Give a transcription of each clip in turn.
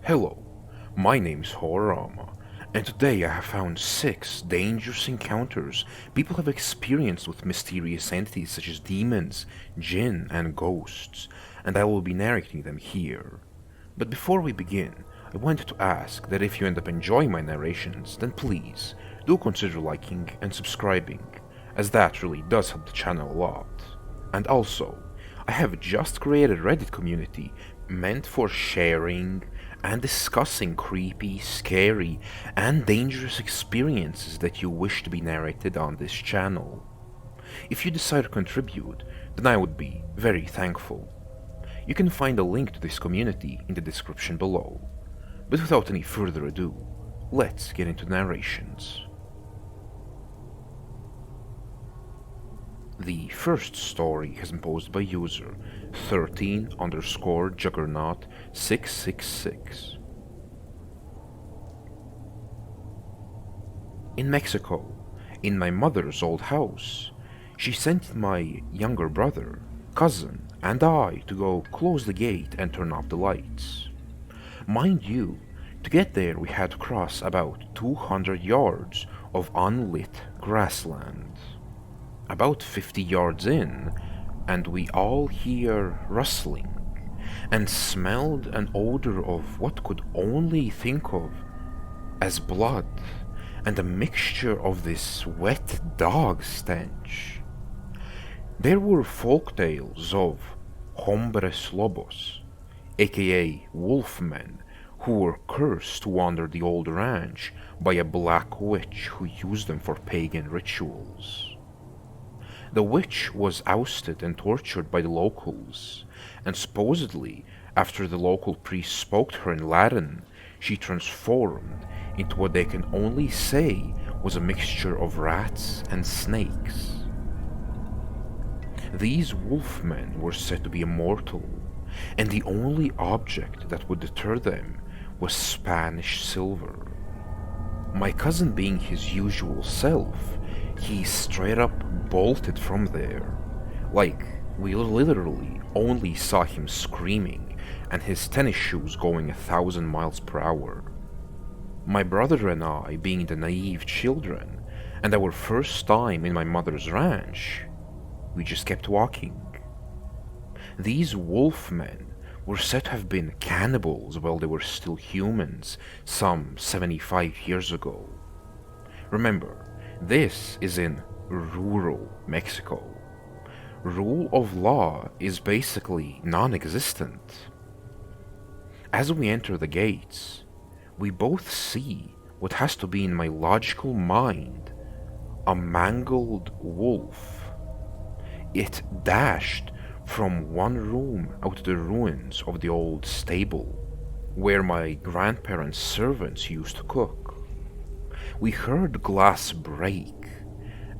Hello, my name is Horrorama, and today I have found 6 dangerous encounters people have experienced with mysterious entities such as demons, jinn, and ghosts, and I will be narrating them here. But before we begin, I wanted to ask that if you end up enjoying my narrations, then please do consider liking and subscribing, as that really does help the channel a lot. And also, I have just created a Reddit community meant for sharing and discussing creepy, scary, and dangerous experiences that you wish to be narrated on this channel. If you decide to contribute, then I would be very thankful. You can find a link to this community in the description below. But without any further ado, let's get into narrations. The first story has been posted by user 13_Juggernaut666. In Mexico, in my mother's old house, she sent my younger brother, cousin, and I to go close the gate and turn off the lights. Mind you, to get there we had to cross about 200 yards of unlit grassland. About 50 yards in, and we all hear rustling, and smelled an odor of what could only think of as blood, and a mixture of this wet dog stench. There were folk tales of hombres lobos, aka wolfmen, who were cursed to wander the old ranch by a black witch who used them for pagan rituals. The witch was ousted and tortured by the locals, and supposedly, after the local priest spoke to her in Latin, she transformed into what they can only say was a mixture of rats and snakes. These wolfmen were said to be immortal, and the only object that would deter them was Spanish silver. My cousin, being his usual self, he straight up bolted from there. Like, we literally only saw him screaming and his tennis shoes going 1,000 miles per hour. My brother and I, being the naive children, and our first time in my mother's ranch, we just kept walking. These wolfmen were said to have been cannibals while they were still humans, some 75 years ago. Remember, this is in rural Mexico. Rule of law is basically non-existent. As we enter the gates, we both see what has to be in my logical mind a mangled wolf. It dashed from one room out of the ruins of the old stable, where my grandparents' servants used to cook. We heard glass break,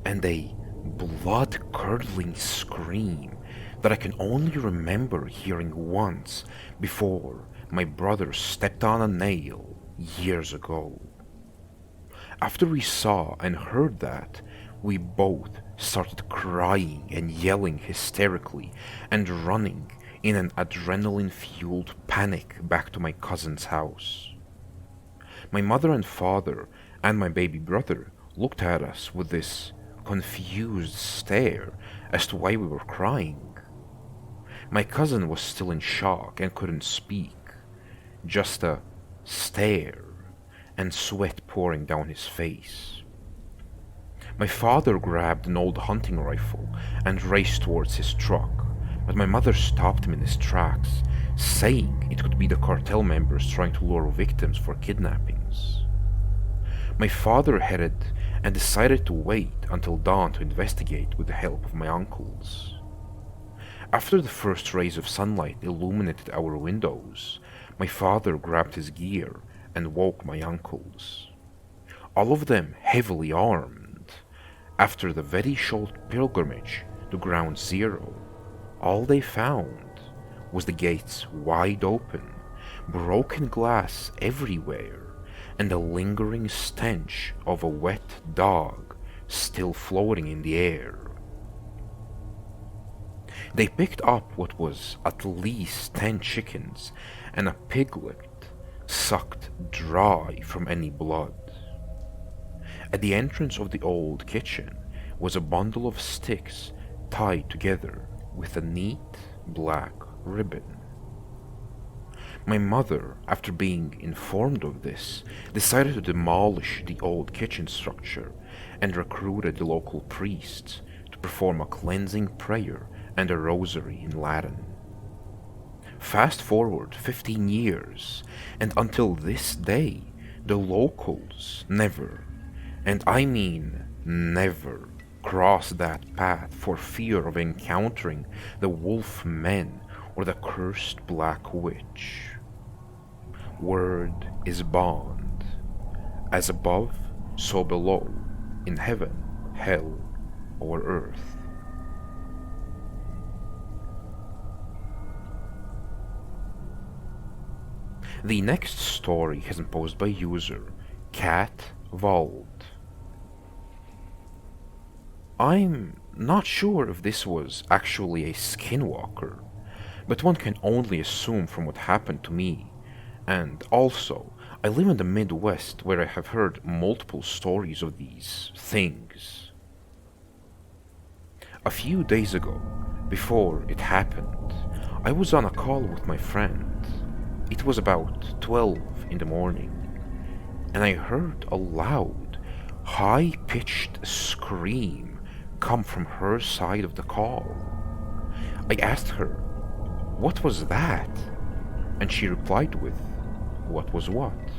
and a blood-curdling scream that I can only remember hearing once before my brother stepped on a nail years ago. After we saw and heard that, we both started crying and yelling hysterically and running in an adrenaline-fueled panic back to my cousin's house. My mother and father and my baby brother looked at us with this confused stare as to why we were crying. My cousin was still in shock and couldn't speak, just a stare and sweat pouring down his face. My father grabbed an old hunting rifle and raced towards his truck, but my mother stopped him in his tracks, saying it could be the cartel members trying to lure victims for kidnappings. My father headed and decided to wait until dawn to investigate with the help of my uncles. After the first rays of sunlight illuminated our windows, my father grabbed his gear and woke my uncles. All of them heavily armed. After the very short pilgrimage to Ground Zero, all they found was the gates wide open, broken glass everywhere, and a lingering stench of a wet dog still floating in the air. They picked up what was at least 10 chickens and a piglet sucked dry from any blood. At the entrance of the old kitchen was a bundle of sticks tied together with a neat black ribbon. My mother, after being informed of this, decided to demolish the old kitchen structure and recruited the local priests to perform a cleansing prayer and a rosary in Latin. Fast forward 15 years, and until this day, the locals never, and I mean never, cross that path for fear of encountering the wolf men or the cursed black witch. Word is bond. As above, so below, in heaven, hell, or earth. The next story has been posed by user Cat Vault. I'm not sure if this was actually a skinwalker, but one can only assume from what happened to me. And also, I live in the Midwest where I have heard multiple stories of these things. A few days ago, before it happened, I was on a call with my friend. It was about 12 in the morning, and I heard a loud, high-pitched scream come from her side of the call. I asked her, "What was that?" And she replied with, "What was what?"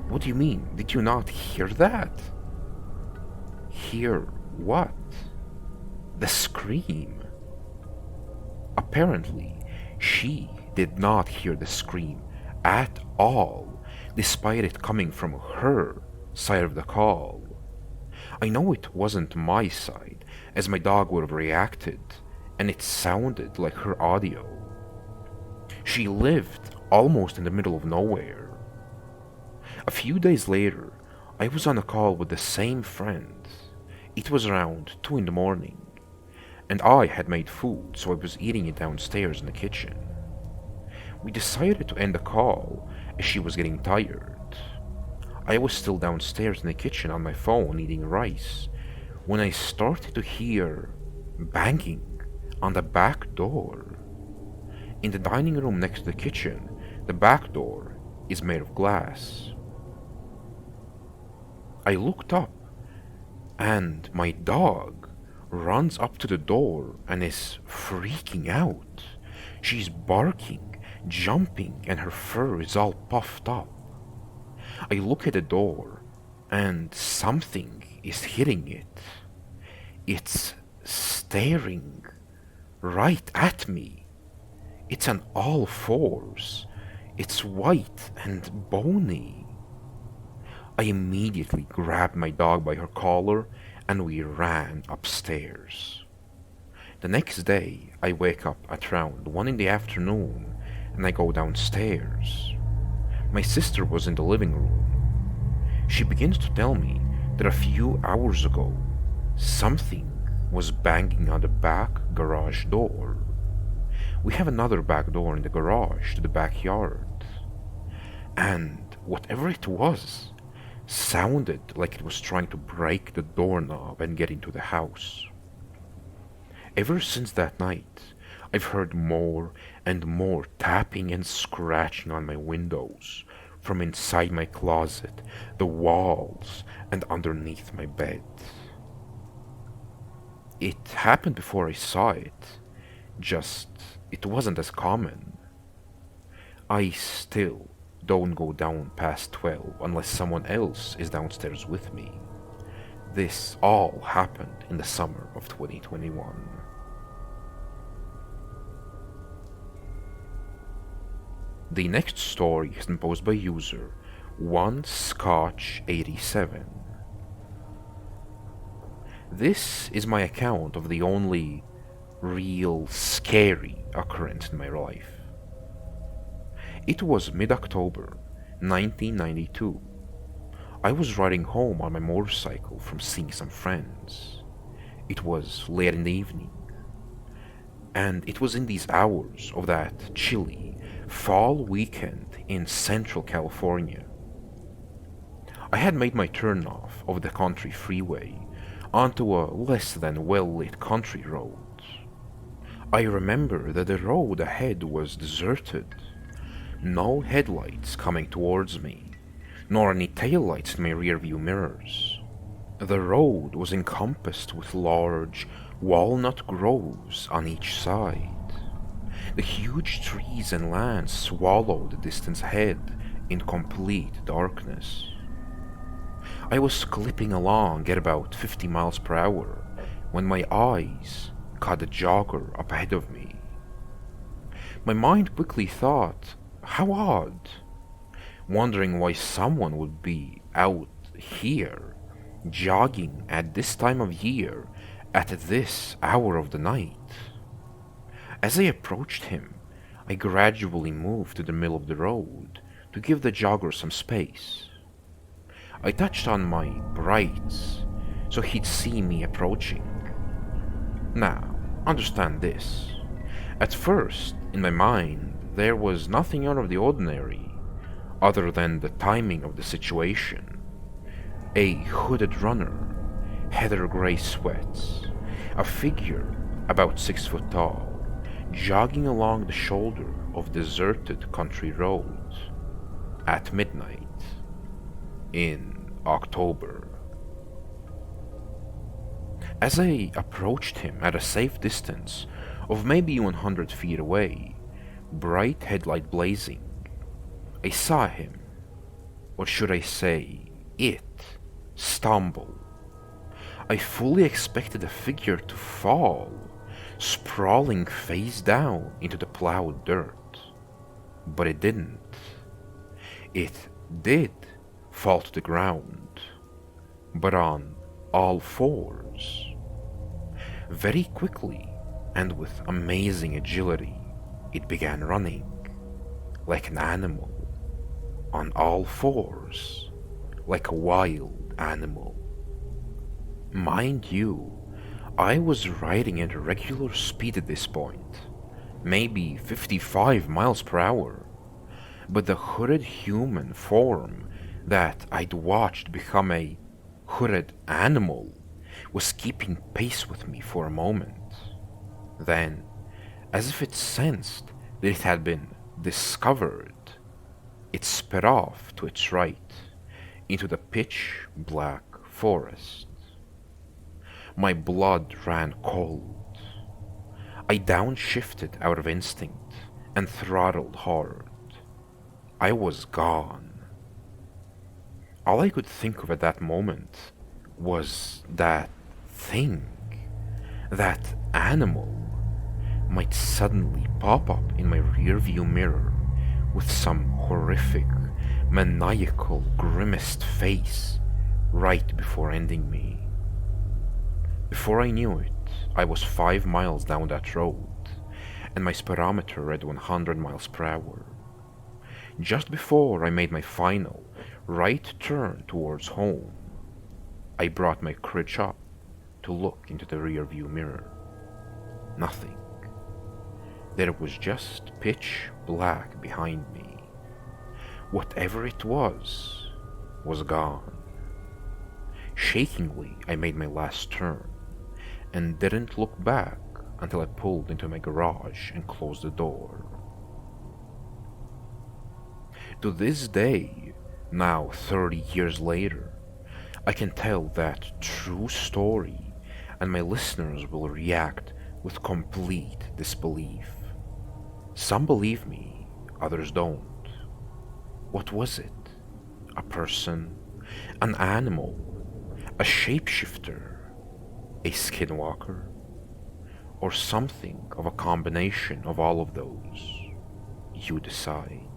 "What do you mean? Did you not hear that?" "Hear what?" "The scream." Apparently, she did not hear the scream at all, despite it coming from her side of the call. I know it wasn't my side, as my dog would have reacted, and it sounded like her audio. She lived almost in the middle of nowhere. A few days later, I was on a call with the same friend. It was around 2 in the morning, and I had made food, so I was eating it downstairs in the kitchen. We decided to end the call as she was getting tired. I was still downstairs in the kitchen on my phone eating rice when I started to hear banging on the back door. In the dining room next to the kitchen, the back door is made of glass. I looked up, and my dog runs up to the door and is freaking out. She's barking, jumping, and her fur is all puffed up. I look at the door, and something is hitting it. It's staring right at me. It's on all fours. It's white and bony. I immediately grabbed my dog by her collar and we ran upstairs. The next day, I wake up at around 1 in the afternoon and I go downstairs. My sister was in the living room. She begins to tell me that a few hours ago, something was banging on the back garage door. We have another back door in the garage to the backyard. And whatever it was, sounded like it was trying to break the doorknob and get into the house. Ever since that night, I've heard more and more tapping and scratching on my windows, from inside my closet, the walls, and underneath my bed. It happened before I saw it, just it wasn't as common. I still don't go down past 12 unless someone else is downstairs with me. This all happened in the summer of 2021. The next story is been posed by user 1Scotch87. This is my account of the only real scary occurrence in my life. It was mid-October 1992. I was riding home on my motorcycle from seeing some friends. It was late in the evening, and it was in these hours of that chilly, fall weekend in Central California. I had made my turnoff of the country freeway onto a less than well-lit country road. I remember that the road ahead was deserted. No headlights coming towards me, nor any taillights in my rearview mirrors. The road was encompassed with large walnut groves on each side. The huge trees and land swallowed the distance ahead in complete darkness. I was clipping along at about 50 miles per hour when my eyes caught a jogger up ahead of me. My mind quickly thought, how odd, wondering why someone would be out here jogging at this time of year at this hour of the night. As I approached him, I gradually moved to the middle of the road to give the jogger some space. I touched on my brights so he'd see me approaching. Now, understand this. At first, in my mind, there was nothing out of the ordinary other than the timing of the situation. A hooded runner, heather gray sweats, a figure about 6 foot tall, jogging along the shoulder of deserted country roads at midnight in October. As I approached him at a safe distance of maybe 100 feet away, bright headlight blazing, I saw him, or should I say, it, stumble. I fully expected the figure to fall, sprawling face down into the plowed dirt. But it didn't. It did fall to the ground, but on all fours. Very quickly, and with amazing agility, it began running, like an animal, on all fours, like a wild animal. Mind you, I was riding at a regular speed at this point, maybe 55 miles per hour, but the hooded human form that I'd watched become a hooded animal was keeping pace with me for a moment. Then, as if it sensed that it had been discovered, it sped off to its right, into the pitch-black forest. My blood ran cold. I downshifted out of instinct and throttled hard. I was gone. All I could think of at that moment was that thing, that animal, might suddenly pop up in my rearview mirror with some horrific, maniacal, grimaced face right before ending me. Before I knew it, I was 5 miles down that road, and my speedometer read 100 miles per hour. Just before I made my final right turn towards home, I brought my crutch up to look into the rearview mirror. Nothing. There was just pitch black behind me. Whatever it was gone. Shakingly, I made my last turn and didn't look back until I pulled into my garage and closed the door. To this day, now 30 years later, I can tell that true story, and my listeners will react with complete disbelief. Some believe me, others don't. What was it? A person? An animal? A shapeshifter? A skinwalker? Or something of a combination of all of those? You decide.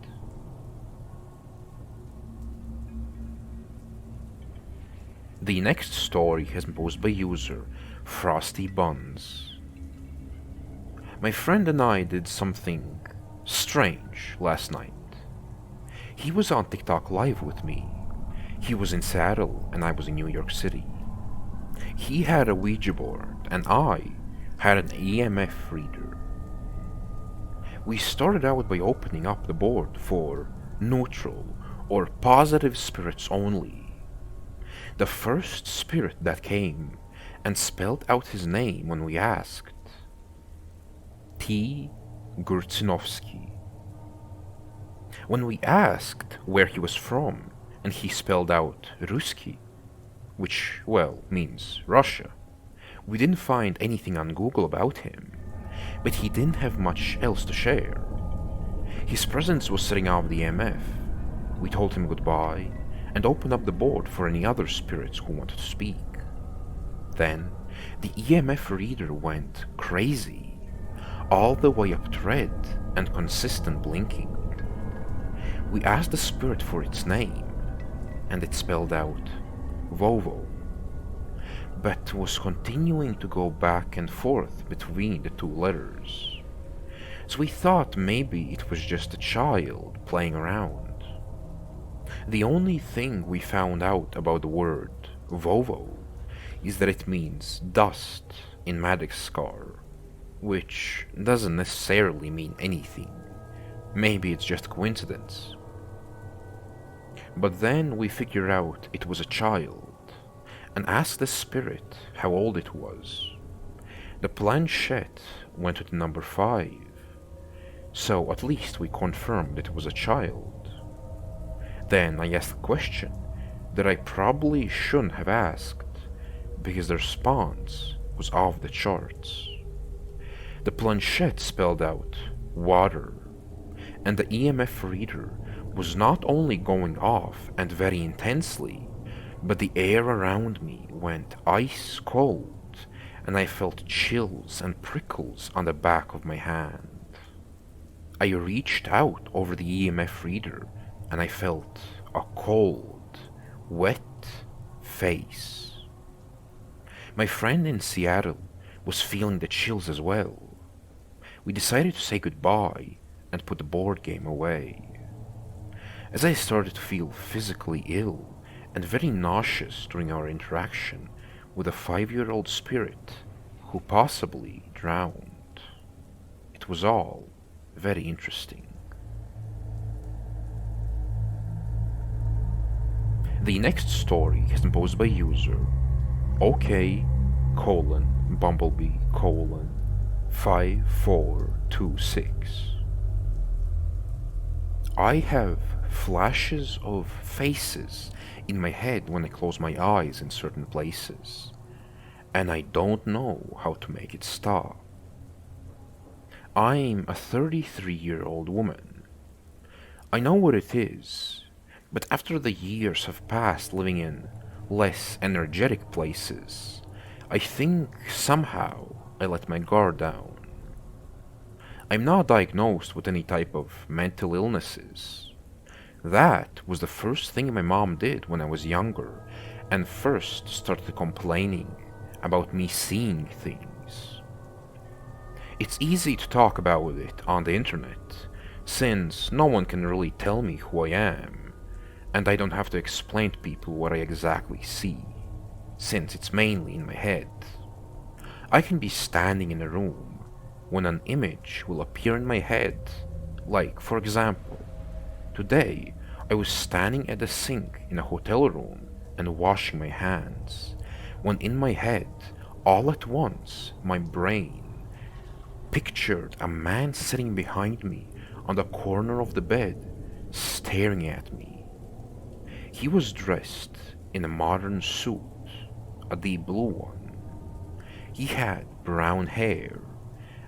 The next story has been posed by user Frosty Buns. My friend and I did something strange last night. He was on TikTok live with me. He was in Seattle and I was in New York City. He had a Ouija board and I had an EMF reader. We started out by opening up the board for neutral or positive spirits only. The first spirit that came and spelled out his name when we asked, T. Gurtsinovsky. When we asked where he was from, and he spelled out Ruski, which, well, means Russia, we didn't find anything on Google about him, but he didn't have much else to share. His presence was setting off the EMF. We told him goodbye and opened up the board for any other spirits who wanted to speak. Then, the EMF reader went crazy, all the way up to red and consistent blinking. We asked the spirit for its name, and it spelled out Vovo, but was continuing to go back and forth between the two letters. So we thought maybe it was just a child playing around. The only thing we found out about the word Vovo is that it means dust in Madagascar, which doesn't necessarily mean anything. Maybe it's just a coincidence. But then we figured out it was a child and asked the spirit how old it was. The planchette went to the number 5, so at least we confirmed it was a child. Then I asked a question that I probably shouldn't have asked, because the response was off the charts. The planchette spelled out water, and the EMF reader was not only going off and very intensely, but the air around me went ice cold, and I felt chills and prickles on the back of my hand. I reached out over the EMF reader, and I felt a cold, wet face. My friend in Seattle was feeling the chills as well. We decided to say goodbye and put the board game away. As I started to feel physically ill and very nauseous during our interaction with a 5-year-old spirit who possibly drowned. It was all very interesting. The next story is posed by user OK:Bumblebee:5426. I have flashes of faces in my head when I close my eyes in certain places, and I don't know how to make it stop. I'm a 33-year-old woman. I know what it is, but after the years have passed living in less energetic places, I think somehow I let my guard down. I'm not diagnosed with any type of mental illnesses. That was the first thing my mom did when I was younger and first started complaining about me seeing things. It's easy to talk about it on the internet, since no one can really tell me who I am, and I don't have to explain to people what I exactly see, since it's mainly in my head. I can be standing in a room when an image will appear in my head, like, for example, today I was standing at the sink in a hotel room and washing my hands, when in my head, all at once, my brain pictured a man sitting behind me on the corner of the bed, staring at me. He was dressed in a modern suit, a deep blue one. He had brown hair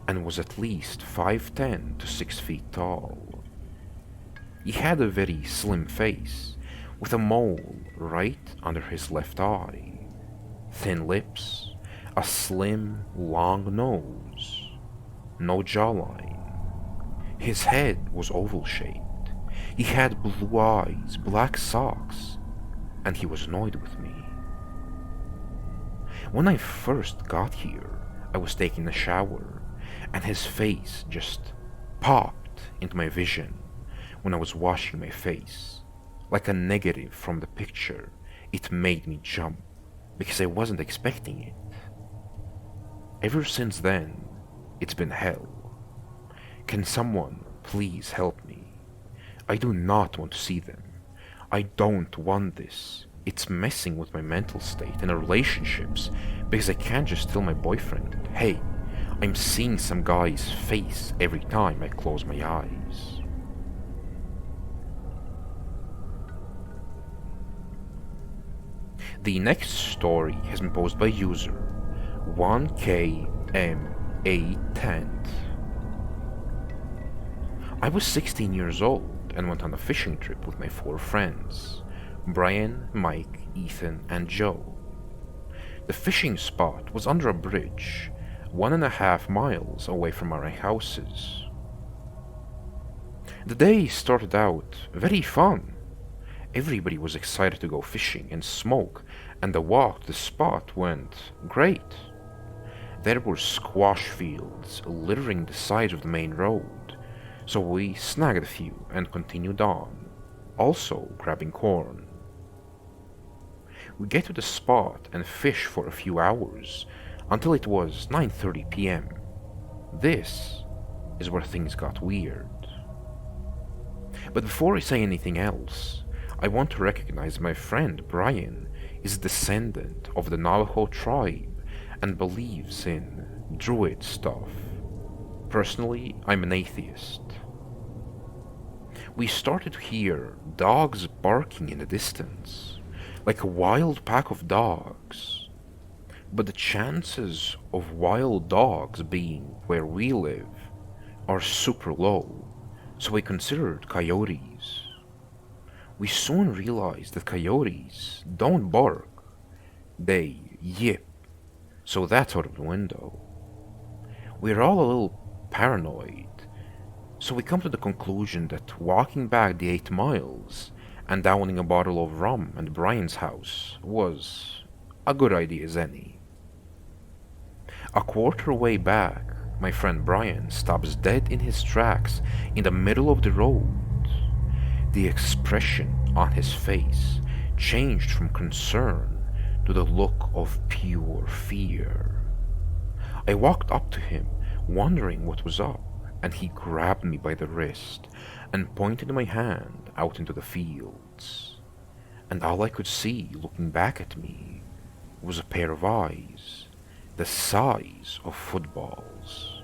and was at least 5'10" to 6 feet tall. He had a very slim face with a mole right under his left eye, thin lips, a slim, long nose, no jawline. His head was oval-shaped. He had blue eyes, black socks, and he was annoyed with me. When I first got here, I was taking a shower, and his face just popped into my vision when I was washing my face. Like a negative from the picture, it made me jump, because I wasn't expecting it. Ever since then, it's been hell. Can someone please help me? I do not want to see them. I don't want this. It's messing with my mental state and our relationships because I can't just tell my boyfriend, hey, I'm seeing some guy's face every time I close my eyes. The next story has been posed by user 1KM810. I was 16 years old and went on a fishing trip with my 4 friends, Brian, Mike, Ethan, and Joe. The fishing spot was under a bridge, 1.5 miles away from our houses. The day started out very fun. Everybody was excited to go fishing and smoke, and the walk to the spot went great. There were squash fields littering the sides of the main road, so we snagged a few and continued on, also grabbing corn. We get to the spot and fish for a few hours until it was 9:30 p.m. This is where things got weird. But before I say anything else, I want to recognize my friend Brian is a descendant of the Navajo tribe and believes in druid stuff. Personally, I'm an atheist. We started to hear dogs barking in the distance, like a wild pack of dogs. But the chances of wild dogs being where we live are super low, so we considered coyotes. We soon realized that coyotes don't bark, they yip, so that's out of the window. We're all a little paranoid, so we come to the conclusion that walking back the 8 miles and downing a bottle of rum at Brian's house was a good idea as any. A quarter way back, my friend Brian stops dead in his tracks in the middle of the road. The expression on his face changed from concern to the look of pure fear. I walked up to him, wondering what was up, and he grabbed me by the wrist and pointed my hand out into the fields. And all I could see looking back at me was a pair of eyes the size of footballs.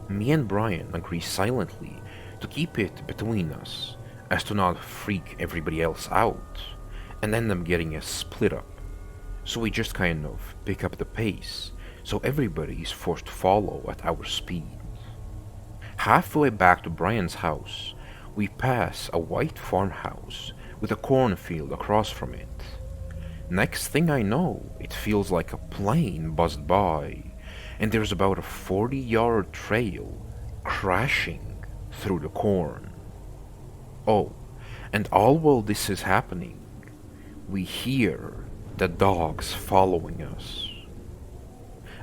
Me and Brian agree silently to keep it between us as to not freak everybody else out and end up getting us split up. So we just kind of pick up the pace so everybody is forced to follow at our speed. Halfway back to Brian's house, we pass a white farmhouse with a cornfield across from it. Next thing I know, it feels like a plane buzzed by, and there's about a 40-yard trail crashing through the corn. Oh, and all while this is happening, we hear the dogs following us.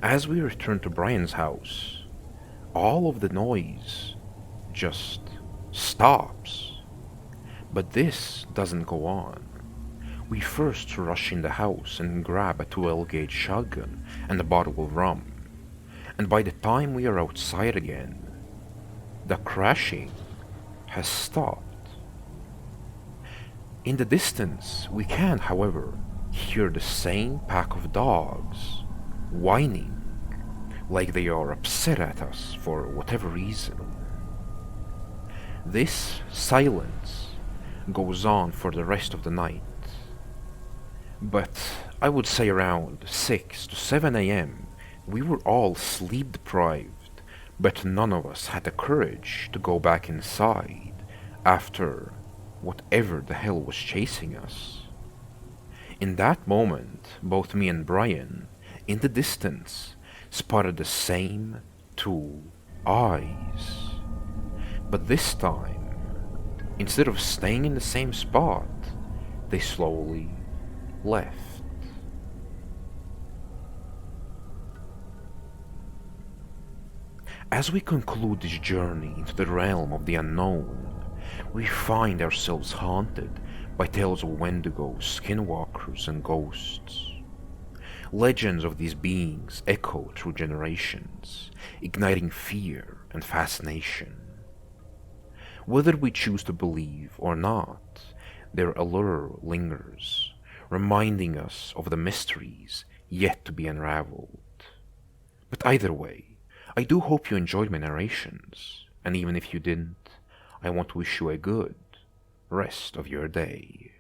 As we return to Brian's house, all of the noise just stops. But this doesn't go on. We first rush in the house and grab a 12-gauge shotgun and a bottle of rum. And by the time we are outside again, the crashing has stopped. In the distance, we can, however, hear the same pack of dogs whining like they are upset at us for whatever reason. This silence goes on for the rest of the night. But I would say around 6 to 7 a.m. we were all sleep deprived, but none of us had the courage to go back inside after whatever the hell was chasing us. In that moment, both me and Brian, in the distance, spotted the same 2 eyes. But this time, instead of staying in the same spot, they slowly left. As we conclude this journey into the realm of the unknown, we find ourselves haunted by tales of wendigos, skinwalkers, and ghosts. Legends of these beings echo through generations, igniting fear and fascination. Whether we choose to believe or not, their allure lingers, reminding us of the mysteries yet to be unraveled. But either way, I do hope you enjoyed my narrations, and even if you didn't, I want to wish you a good rest of your day.